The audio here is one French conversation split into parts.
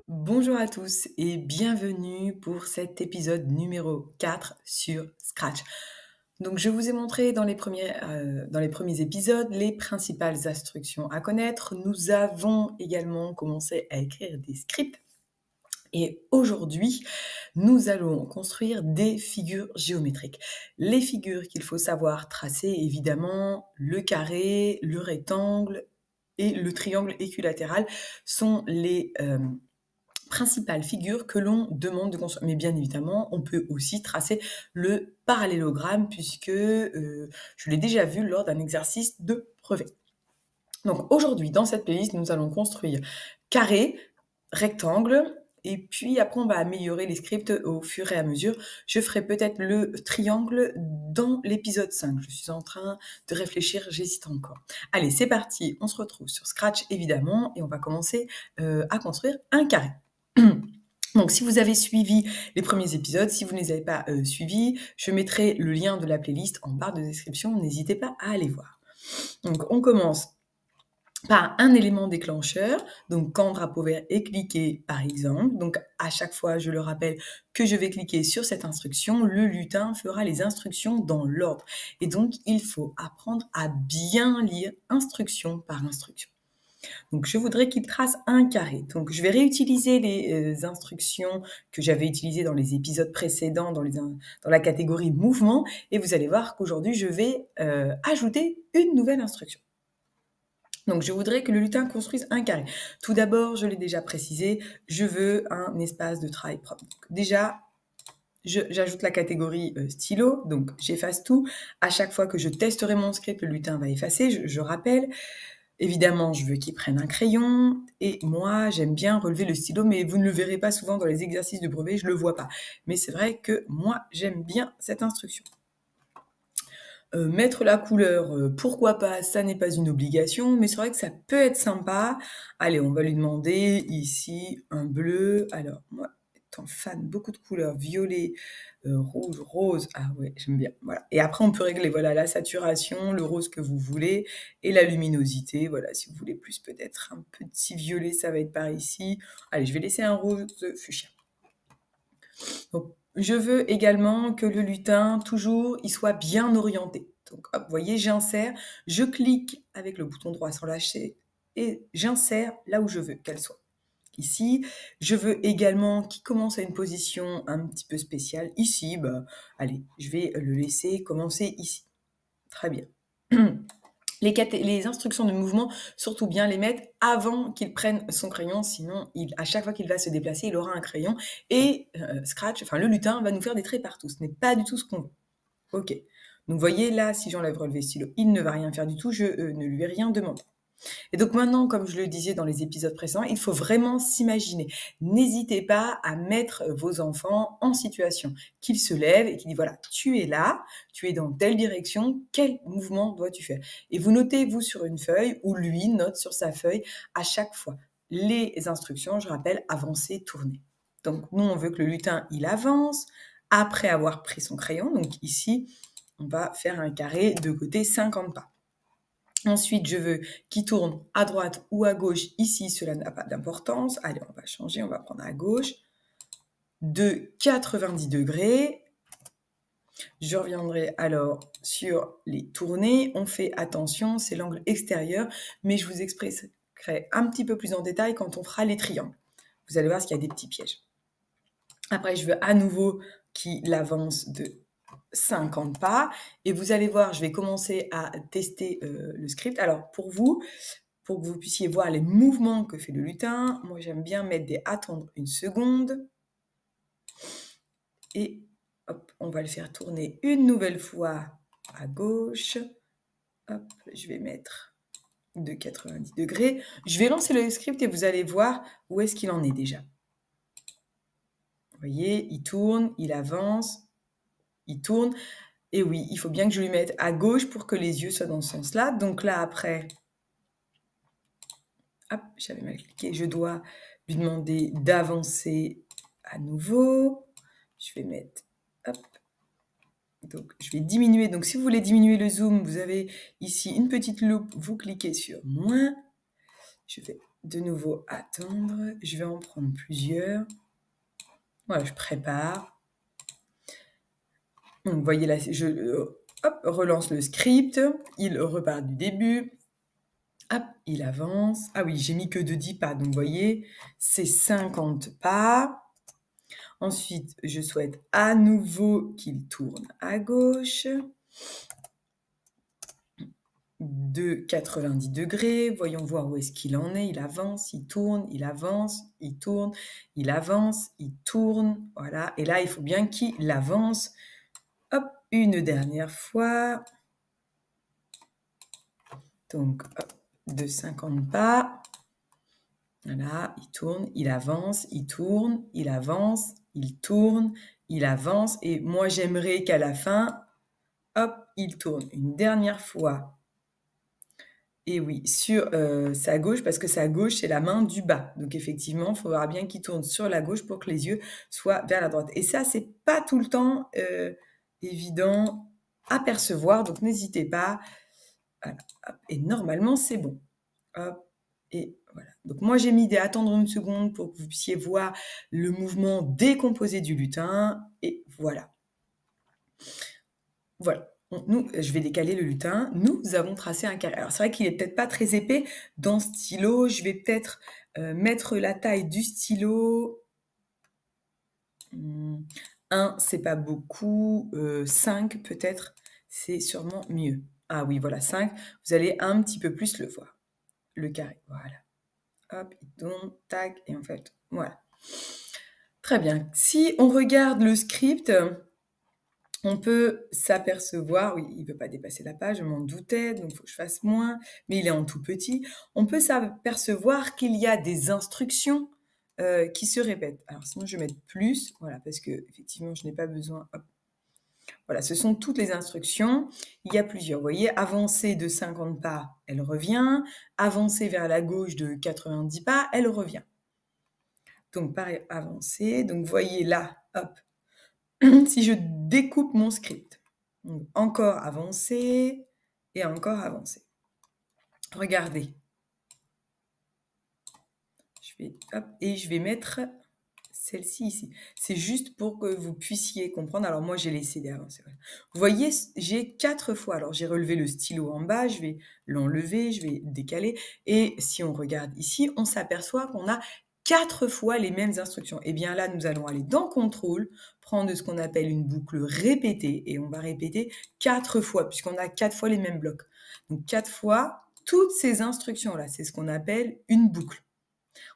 Bonjour à tous et bienvenue pour cet épisode numéro 4 sur Scratch. Donc je vous ai montré dans les premiers épisodes les principales instructions à connaître. Nous avons également commencé à écrire des scripts. Et aujourd'hui, nous allons construire des figures géométriques. Les figures qu'il faut savoir tracer, évidemment, le carré, le rectangle et le triangle équilatéral sont les principales figures que l'on demande de construire. Mais bien évidemment, on peut aussi tracer le parallélogramme puisque je l'ai déjà vu lors d'un exercice de brevet. Donc aujourd'hui, dans cette playlist, nous allons construire carré, rectangle, et puis après on va améliorer les scripts au fur et à mesure. Je ferai peut-être le triangle dans l'épisode 5. Je suis en train de réfléchir, j'hésite encore. Allez, c'est parti, on se retrouve sur Scratch évidemment, et on va commencer à construire un carré. Donc, si vous avez suivi les premiers épisodes, si vous ne les avez pas suivis, je mettrai le lien de la playlist en barre de description. N'hésitez pas à aller voir. Donc, on commence par un élément déclencheur, donc quand drapeau vert est cliqué par exemple. Donc, à chaque fois, je le rappelle que je vais cliquer sur cette instruction, le lutin fera les instructions dans l'ordre. Et donc, il faut apprendre à bien lire instruction par instruction. Donc, je voudrais qu'il trace un carré. Donc, je vais réutiliser les instructions que j'avais utilisées dans les épisodes précédents, dans la catégorie mouvement. Et vous allez voir qu'aujourd'hui, je vais ajouter une nouvelle instruction. Donc, je voudrais que le lutin construise un carré. Tout d'abord, je l'ai déjà précisé, je veux un espace de travail propre. Donc, déjà, j'ajoute la catégorie stylo, donc j'efface tout. À chaque fois que je testerai mon script, le lutin va effacer, je rappelle. Évidemment, je veux qu'il prenne un crayon, et moi, j'aime bien relever le stylo, mais vous ne le verrez pas souvent dans les exercices de brevet, je ne le vois pas. Mais c'est vrai que moi, j'aime bien cette instruction. Mettre la couleur, pourquoi pas, ça n'est pas une obligation, mais c'est vrai que ça peut être sympa. Allez, on va lui demander ici un bleu. Alors, moi, étant fan, beaucoup de couleurs, violet, rouge, rose. Ah ouais, j'aime bien. Voilà. Et après, on peut régler voilà, la saturation, le rose que vous voulez, et la luminosité. Voilà, si vous voulez plus, peut-être un petit violet, ça va être par ici. Allez, je vais laisser un rose fuchsia. Donc, je veux également que le lutin, toujours, il soit bien orienté. Donc, hop, vous voyez, j'insère, je clique avec le bouton droit sans lâcher et j'insère là où je veux qu'elle soit. Ici, je veux également qu'il commence à une position un petit peu spéciale. Ici, bah, allez, je vais le laisser commencer ici. Très bien. Les instructions de mouvement, surtout bien les mettre avant qu'il prenne son crayon, sinon à chaque fois qu'il va se déplacer, il aura un crayon et Scratch, enfin le lutin, va nous faire des traits partout. Ce n'est pas du tout ce qu'on veut. Ok. Donc vous voyez là, si j'enlève relevé stylo, il ne va rien faire du tout, je ne lui ai rien demandé. Et donc maintenant, comme je le disais dans les épisodes précédents, il faut vraiment s'imaginer. N'hésitez pas à mettre vos enfants en situation, qu'ils se lèvent et qu'ils disent voilà, tu es là, tu es dans telle direction, quel mouvement dois-tu faire? Et vous notez, vous, sur une feuille, ou lui note sur sa feuille à chaque fois. Les instructions, je rappelle, avancer, tourner. Donc nous, on veut que le lutin, il avance après avoir pris son crayon. Donc ici, on va faire un carré de côté 50 pas. Ensuite, je veux qu'il tourne à droite ou à gauche. Ici, cela n'a pas d'importance. Allez, on va changer, on va prendre à gauche. De 90 degrés. Je reviendrai alors sur les tournées. On fait attention, c'est l'angle extérieur, mais je vous expliquerai un petit peu plus en détail quand on fera les triangles. Vous allez voir qu'il y a des petits pièges. Après, je veux à nouveau qu'il avance de 50 pas. Et vous allez voir, je vais commencer à tester le script. Alors, pour que vous puissiez voir les mouvements que fait le lutin, moi, j'aime bien mettre des « attendre une seconde ». Et hop, on va le faire tourner une nouvelle fois à gauche. Hop, je vais mettre de 90 degrés. Je vais lancer le script et vous allez voir où est-ce qu'il en est déjà. Vous voyez, il tourne, il avance, il tourne. Et oui, il faut bien que je lui mette à gauche pour que les yeux soient dans ce sens-là. Donc là, après, hop, j'avais mal cliqué, je dois lui demander d'avancer à nouveau. Je vais mettre, hop, Donc, je vais diminuer. Donc, si vous voulez diminuer le zoom, vous avez ici une petite loupe. Vous cliquez sur moins. Je vais de nouveau attendre. Je vais en prendre plusieurs. Voilà, je prépare. Donc, vous voyez là, je relance le script. Il repart du début. Hop, il avance. Ah oui, j'ai mis que de 10 pas. Donc, vous voyez, c'est 50 pas. Ensuite, je souhaite à nouveau qu'il tourne à gauche de 90 degrés. Voyons voir où est-ce qu'il en est. Il avance, il tourne, il avance, il tourne, il avance, il tourne. Voilà. Et là, il faut bien qu'il avance. Hop, une dernière fois. Donc, hop, de 50 pas. Voilà, il tourne, il avance, il tourne, il avance, il tourne, il avance. Et moi, j'aimerais qu'à la fin, hop, il tourne une dernière fois. Et oui, sur sa gauche, parce que sa gauche, c'est la main du bas. Donc, effectivement, il faudra bien qu'il tourne sur la gauche pour que les yeux soient vers la droite. Et ça, c'est pas tout le temps évident à percevoir. Donc, n'hésitez pas. Voilà, hop, et normalement, c'est bon. Hop, et voilà. Donc, moi, j'ai mis des attendre une seconde pour que vous puissiez voir le mouvement décomposé du lutin. Et voilà. Voilà. Nous, je vais décaler le lutin. Nous avons tracé un carré. Alors, c'est vrai qu'il est peut-être pas très épais dans ce stylo. Je vais peut-être mettre la taille du stylo. 1, c'est pas beaucoup. 5, peut-être, c'est sûrement mieux. Ah oui, voilà, 5. Vous allez un petit peu plus le voir. Le carré, voilà. Hop, il tourne, tac, et en fait, voilà. Très bien. Si on regarde le script, on peut s'apercevoir, oui, il ne peut pas dépasser la page, je m'en doutais, donc il faut que je fasse moins, mais il est en tout petit. On peut s'apercevoir qu'il y a des instructions qui se répètent. Alors sinon, je vais mettre plus, voilà, parce que effectivement, je n'ai pas besoin. Hop. Voilà, ce sont toutes les instructions. Il y a plusieurs. Vous voyez, avancer de 50 pas, elle revient. Avancer vers la gauche de 90 pas, elle revient. Donc, pareil, avancer. Donc, vous voyez là, hop, si je découpe mon script, donc, encore avancer et encore avancer. Regardez. Je vais mettre celle-ci ici. C'est juste pour que vous puissiez comprendre. Alors moi, j'ai laissé d'avancer. Vous voyez, j'ai 4 fois. Alors j'ai relevé le stylo en bas, je vais l'enlever, je vais décaler. Et si on regarde ici, on s'aperçoit qu'on a 4 fois les mêmes instructions. Et bien là, nous allons aller dans Contrôle, prendre ce qu'on appelle une boucle répétée. Et on va répéter 4 fois, puisqu'on a 4 fois les mêmes blocs. Donc 4 fois toutes ces instructions-là. C'est ce qu'on appelle une boucle.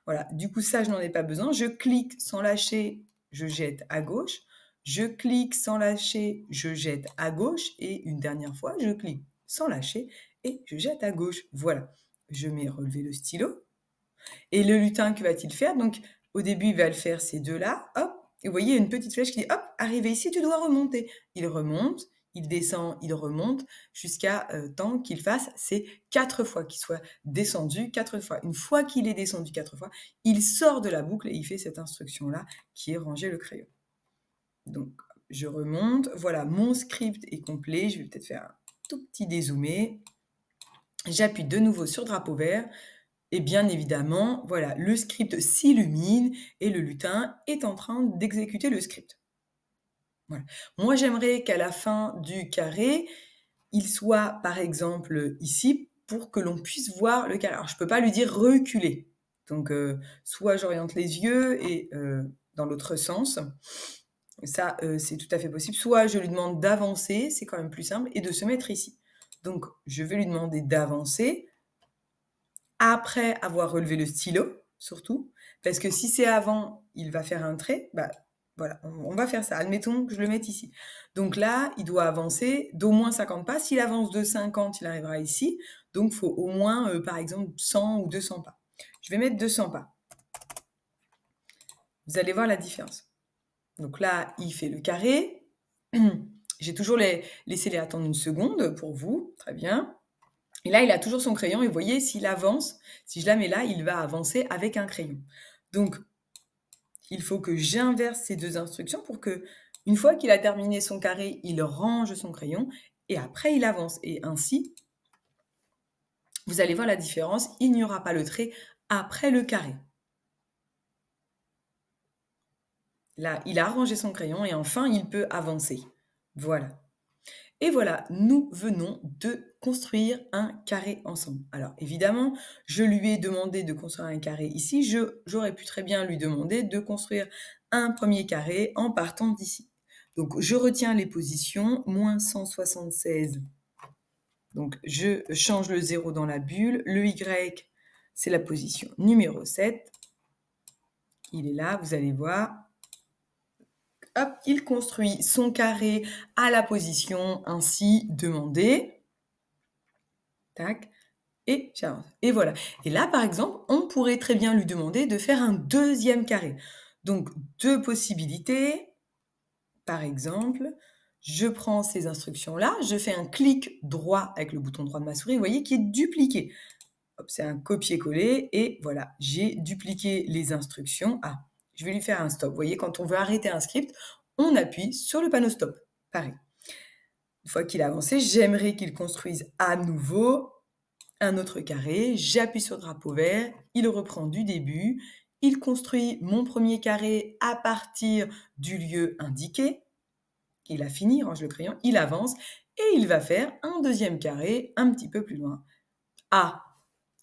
Voilà, du coup, ça, je n'en ai pas besoin. Je clique sans lâcher, je jette à gauche. Je clique sans lâcher, je jette à gauche. Et une dernière fois, je clique sans lâcher et je jette à gauche. Voilà, je mets relever le stylo. Et le lutin, que va-t-il faire? Donc, au début, il va le faire ces deux-là. Hop, et vous voyez, il y a une petite flèche qui dit, hop, arrivé ici, tu dois remonter. Il remonte. Il descend, il remonte jusqu'à temps qu'il fasse ces 4 fois, qu'il soit descendu 4 fois. Une fois qu'il est descendu 4 fois, il sort de la boucle et il fait cette instruction-là qui est ranger le crayon. Donc, je remonte. Voilà, mon script est complet. Je vais peut-être faire un tout petit dézoomé. J'appuie de nouveau sur drapeau vert. Et bien évidemment, voilà, le script s'illumine et le lutin est en train d'exécuter le script. Voilà. Moi, j'aimerais qu'à la fin du carré, il soit, par exemple, ici, pour que l'on puisse voir le carré. Alors, je ne peux pas lui dire reculer. Donc, soit j'oriente les yeux et dans l'autre sens. Ça, c'est tout à fait possible. Soit je lui demande d'avancer, c'est quand même plus simple, et de se mettre ici. Donc, je vais lui demander d'avancer après avoir relevé le stylo, surtout. Parce que si c'est avant, il va faire un trait, bah, voilà, on va faire ça. Admettons que je le mette ici. Donc là, il doit avancer d'au moins 50 pas. S'il avance de 50, il arrivera ici. Donc, il faut au moins, par exemple, 100 ou 200 pas. Je vais mettre 200 pas. Vous allez voir la différence. Donc là, il fait le carré. J'ai toujours laissé les attendre une seconde pour vous. Très bien. Et là, il a toujours son crayon. Et vous voyez, s'il avance, si je la mets là, il va avancer avec un crayon. Donc, il faut que j'inverse ces deux instructions pour que Une fois qu'il a terminé son carré, il range son crayon et après il avance. Et ainsi, vous allez voir la différence, il n'y aura pas le trait après le carré. Là, il a rangé son crayon et enfin, il peut avancer. Voilà. Et voilà, nous venons de construire un carré ensemble. Alors évidemment, je lui ai demandé de construire un carré ici. J'aurais pu très bien lui demander de construire un premier carré en partant d'ici. Donc je retiens les positions, moins 176. Donc je change le 0 dans la bulle. Le Y, c'est la position numéro 7. Il est là, vous allez voir. Hop, il construit son carré à la position ainsi demandée. Tac, et j'avance. Et voilà. Et là, par exemple, on pourrait très bien lui demander de faire un deuxième carré. Donc, deux possibilités. Par exemple, je prends ces instructions-là, je fais un clic droit avec le bouton droit de ma souris, vous voyez, qui est dupliqué. Hop, c'est un copier-coller et voilà, j'ai dupliqué les instructions. Ah, je vais lui faire un stop. Vous voyez, quand on veut arrêter un script, on appuie sur le panneau stop. Pareil. Une fois qu'il a avancé, j'aimerais qu'il construise à nouveau un autre carré. J'appuie sur le drapeau vert, il reprend du début. Il construit mon premier carré à partir du lieu indiqué. Il a fini, il range le crayon, il avance et il va faire un deuxième carré un petit peu plus loin. Ah,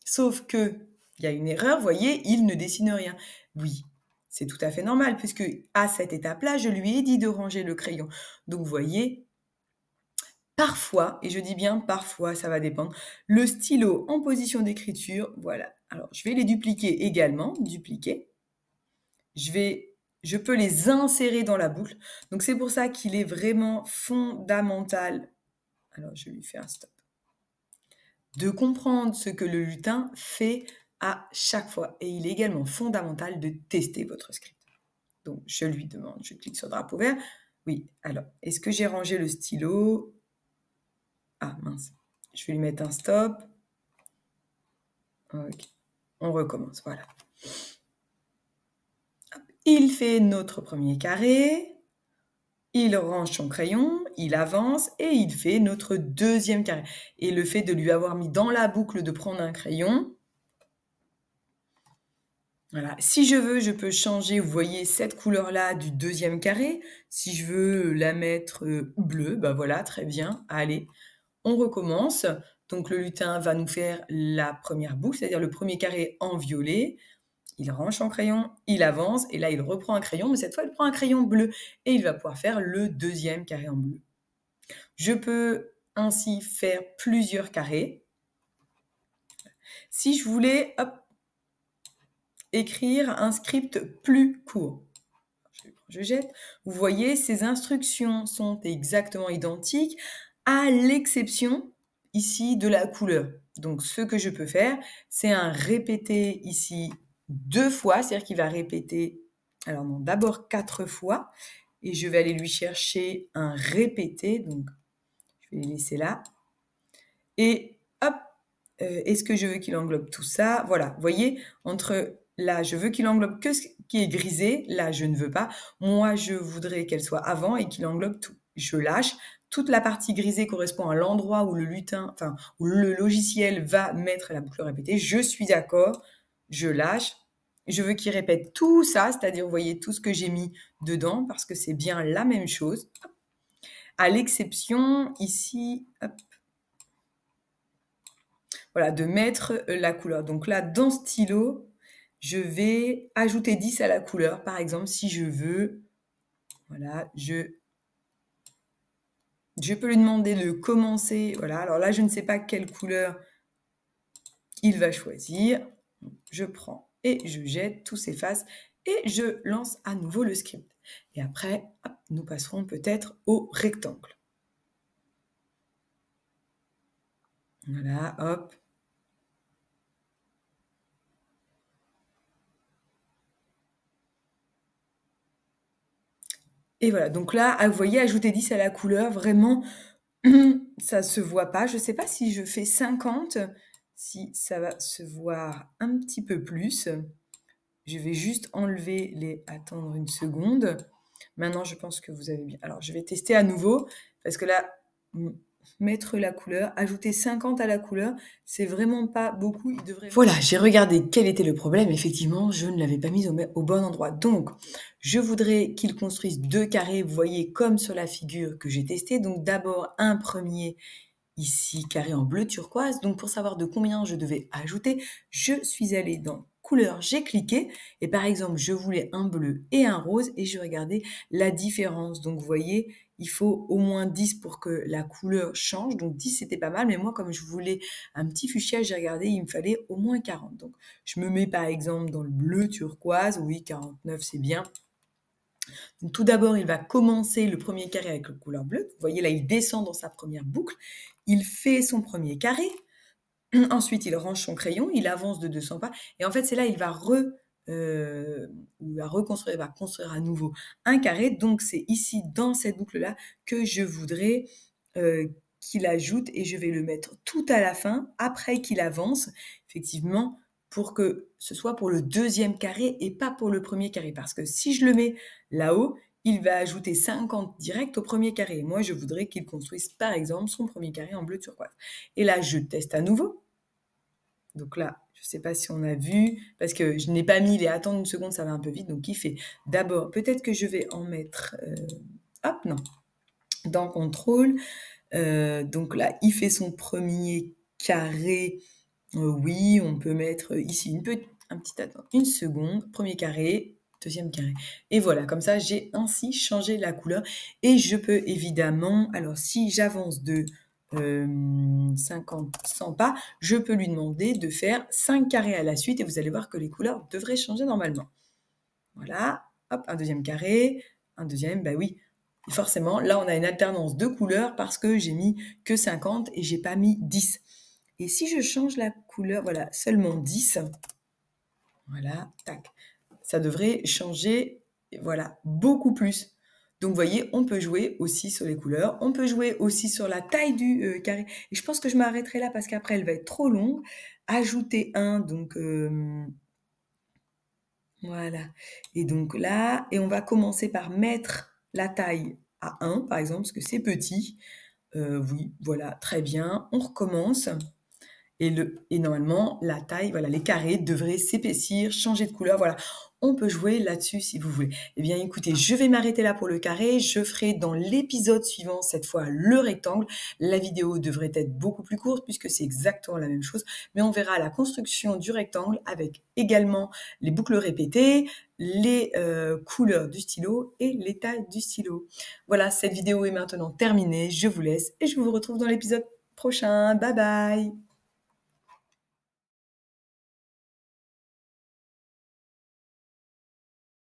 sauf que il y a une erreur, vous voyez, il ne dessine rien. Oui, c'est tout à fait normal puisque à cette étape-là, je lui ai dit de ranger le crayon. Donc, vous voyez, parfois, et je dis bien parfois, ça va dépendre, le stylo en position d'écriture, voilà. Alors, je vais les dupliquer également, dupliquer. Je peux les insérer dans la boucle. Donc, c'est pour ça qu'il est vraiment fondamental. Alors, je lui fais un stop. De comprendre ce que le lutin fait à chaque fois. Et il est également fondamental de tester votre script. Donc, je lui demande, je clique sur le drapeau vert. Oui, alors, est-ce que j'ai rangé le stylo? Ah, mince. Je vais lui mettre un stop. Ok. On recommence, voilà. Hop. Il fait notre premier carré. Il range son crayon, il avance et il fait notre deuxième carré. Et le fait de lui avoir mis dans la boucle de prendre un crayon, voilà. Si je veux, je peux changer, vous voyez, cette couleur-là du deuxième carré. Si je veux la mettre bleue, bah voilà, très bien. Allez, on recommence. Donc le lutin va nous faire la première boucle, c'est-à-dire le premier carré en violet. Il range son crayon, il avance, et là, il reprend un crayon, mais cette fois, il prend un crayon bleu, et il va pouvoir faire le deuxième carré en bleu. Je peux ainsi faire plusieurs carrés. Si je voulais, hop, écrire un script plus court, je jette. Vous voyez, ces instructions sont exactement identiques, à l'exception ici de la couleur. Donc, ce que je peux faire, c'est un répéter ici 2 fois, c'est-à-dire qu'il va répéter, alors non, d'abord 4 fois, et je vais aller lui chercher un répété, donc je vais les laisser là, et hop, est-ce que je veux qu'il englobe tout ça? Voilà, vous voyez, entre là, je veux qu'il englobe que ce qui est grisé, là, je ne veux pas. Moi, je voudrais qu'elle soit avant et qu'il englobe tout. Je lâche. Toute la partie grisée correspond à l'endroit où le lutin, enfin, où le logiciel va mettre la boucle répétée. Je suis d'accord, je lâche. Je veux qu'il répète tout ça, c'est-à-dire, vous voyez, tout ce que j'ai mis dedans, parce que c'est bien la même chose. À l'exception, ici, hop, voilà, de mettre la couleur. Donc là, dans stylo, je vais ajouter 10 à la couleur. Par exemple, si je veux, voilà, je peux lui demander de commencer. Voilà, alors là, je ne sais pas quelle couleur il va choisir. Je prends et je jette, tout s'efface et je lance à nouveau le script. Et après, hop, nous passerons peut-être au rectangle. Voilà, hop. Et voilà, donc là, vous voyez, ajouter 10 à la couleur, vraiment, ça se voit pas. Je sais pas si je fais 50, si ça va se voir un petit peu plus. Je vais juste enlever les... Attendre une seconde. Maintenant, je pense que vous avez bien. Alors, je vais tester à nouveau parce que là, mettre la couleur, ajouter 50 à la couleur, c'est vraiment pas beaucoup. Il devrait. Voilà, j'ai regardé quel était le problème. Effectivement, je ne l'avais pas mis au bon endroit. Donc, je voudrais qu'il construise 2 carrés, vous voyez, comme sur la figure que j'ai testée. Donc, d'abord, un premier ici, carré en bleu turquoise. Donc, pour savoir de combien je devais ajouter, je suis allée dans couleur, j'ai cliqué et par exemple, je voulais un bleu et un rose et je regardais la différence. Donc, vous voyez, il faut au moins 10 pour que la couleur change. Donc, 10, c'était pas mal. Mais moi, comme je voulais un petit fuchsia, j'ai regardé, il me fallait au moins 40. Donc, je me mets par exemple dans le bleu turquoise. Oui, 49, c'est bien. Donc, tout d'abord, il va commencer le premier carré avec la couleur bleue. Vous voyez, là, il descend dans sa première boucle. Il fait son premier carré. Ensuite, il range son crayon, il avance de 200 pas. Et en fait, c'est là, il va reconstruire, il va construire à nouveau un carré. Donc, c'est ici, dans cette boucle-là, que je voudrais qu'il ajoute. Et je vais le mettre tout à la fin, après qu'il avance, effectivement, pour que ce soit pour le deuxième carré et pas pour le premier carré. Parce que si je le mets là-haut, il va ajouter 50 direct au premier carré. Moi, je voudrais qu'il construise, par exemple, son premier carré en bleu turquoise. Et là, je teste à nouveau. Donc là, je ne sais pas si on a vu, parce que je n'ai pas mis les attendre une seconde, ça va un peu vite. Donc, il fait d'abord, peut-être que je vais en mettre, hop, non, dans contrôle. Donc là, il fait son premier carré. Oui, on peut mettre ici un petit attends, une seconde, premier carré, deuxième carré. Et voilà, comme ça, j'ai ainsi changé la couleur. Et je peux évidemment, alors si j'avance de 50, 100 pas, je peux lui demander de faire 5 carrés à la suite et vous allez voir que les couleurs devraient changer normalement. Voilà, hop, un deuxième carré, un deuxième, bah oui, forcément, là on a une alternance de couleurs parce que j'ai mis que 50 et j'ai pas mis 10. Et si je change la couleur, voilà, seulement 10, voilà, tac, ça devrait changer, voilà, beaucoup plus. Donc, vous voyez, on peut jouer aussi sur les couleurs. On peut jouer aussi sur la taille du carré. Et je pense que je m'arrêterai là parce qu'après, elle va être trop longue. Ajouter un, donc voilà. Et donc là, et on va commencer par mettre la taille à 1, par exemple, parce que c'est petit. Oui, voilà, très bien. On recommence. Et normalement, la taille, voilà, les carrés devraient s'épaissir, changer de couleur. Voilà, on peut jouer là-dessus si vous voulez. Eh bien, écoutez, je vais m'arrêter là pour le carré. Je ferai dans l'épisode suivant, cette fois, le rectangle. La vidéo devrait être beaucoup plus courte puisque c'est exactement la même chose. Mais on verra la construction du rectangle avec également les boucles répétées, les couleurs du stylo et les tailles du stylo. Voilà, cette vidéo est maintenant terminée. Je vous laisse et je vous retrouve dans l'épisode prochain. Bye bye!